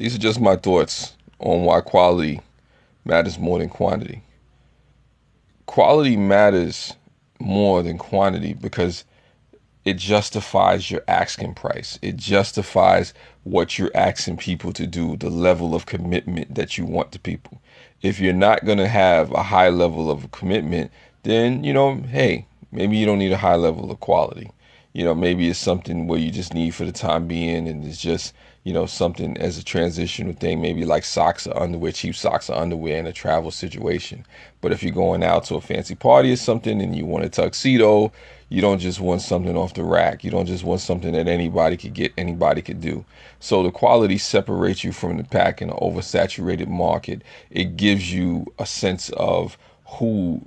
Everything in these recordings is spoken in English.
These are just my thoughts on why quality matters more than quantity. Quality matters more than quantity because it justifies your asking price. It justifies what you're asking people to do, the level of commitment that you want to people. If you're not going to have a high level of commitment, then, hey, maybe you don't need a high level of quality. Maybe it's something where you just need for the time being, and it's just, something as a transitional thing, maybe like socks or underwear, cheap socks or underwear in a travel situation. But if you're going out to a fancy party or something and you want a tuxedo, you don't just want something off the rack. You don't just want something that anybody could get, anybody could do. So the quality separates you from the pack in an oversaturated market. It gives you a sense of who,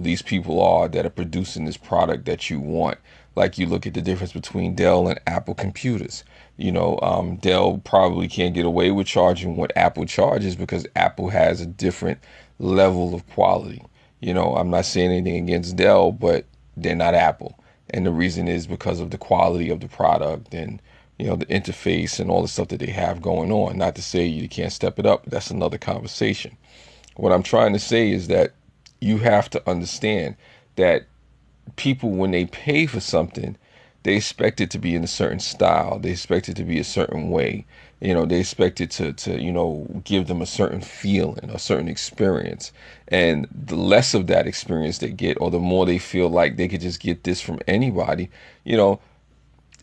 these people are that are producing this product that you want. Like you look at the difference between Dell and Apple computers. Dell probably can't get away with charging what Apple charges because Apple has a different level of quality. I'm not saying anything against Dell, but they're not Apple. And the reason is because of the quality of the product and, the interface and all the stuff that they have going on. Not to say you can't step it up. That's another conversation. What I'm trying to say is that you have to understand that people, when they pay for something, they expect it to be in a certain style. They expect it to be a certain way. They expect it to give them a certain feeling, a certain experience. And the less of that experience they get, or the more they feel like they could just get this from anybody, you know,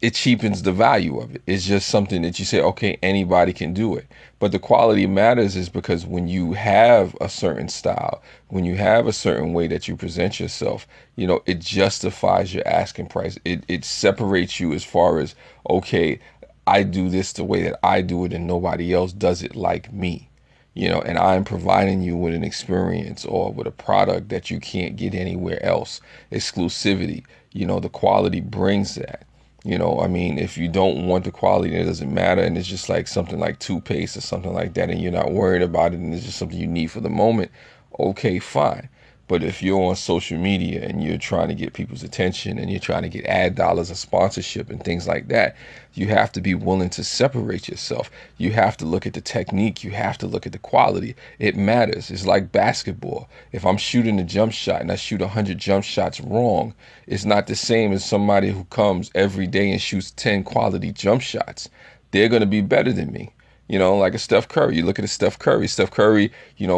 it cheapens the value of it. It's just something that you say, okay, anybody can do it. But the quality matters is because when you have a certain style, when you have a certain way that you present yourself, it justifies your asking price. It separates you as far as, okay, I do this the way that I do it and nobody else does it like me. And I'm providing you with an experience or with a product that you can't get anywhere else. Exclusivity, the quality brings that. If you don't want the quality, it doesn't matter, and it's just like something like toothpaste or something like that, and you're not worried about it, and it's just something you need for the moment, okay, fine. But if you're on social media and you're trying to get people's attention and you're trying to get ad dollars or sponsorship and things like that, you have to be willing to separate yourself. You have to look at the technique. You have to look at the quality. It matters. It's like basketball. If I'm shooting a jump shot and I shoot 100 jump shots wrong, it's not the same as somebody who comes every day and shoots 10 quality jump shots. They're going to be better than me. Like a Steph Curry. You look at a Steph Curry. Steph Curry,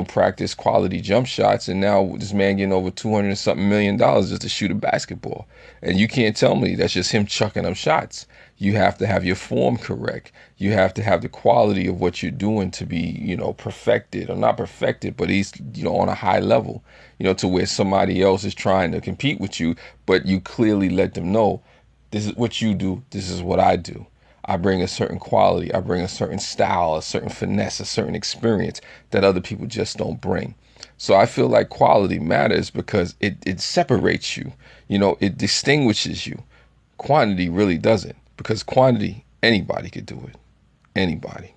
practiced quality jump shots, and now this man getting over 200 and something million dollars just to shoot a basketball. And you can't tell me that's just him chucking up shots. You have to have your form correct. You have to have the quality of what you're doing to be, perfected, or not perfected, but he's, on a high level, to where somebody else is trying to compete with you, but you clearly let them know, this is what you do, this is what I do. I bring a certain quality, I bring a certain style, a certain finesse, a certain experience that other people just don't bring. So I feel like quality matters because it separates you, it distinguishes you. Quantity really doesn't, because quantity, anybody could do it. Anybody.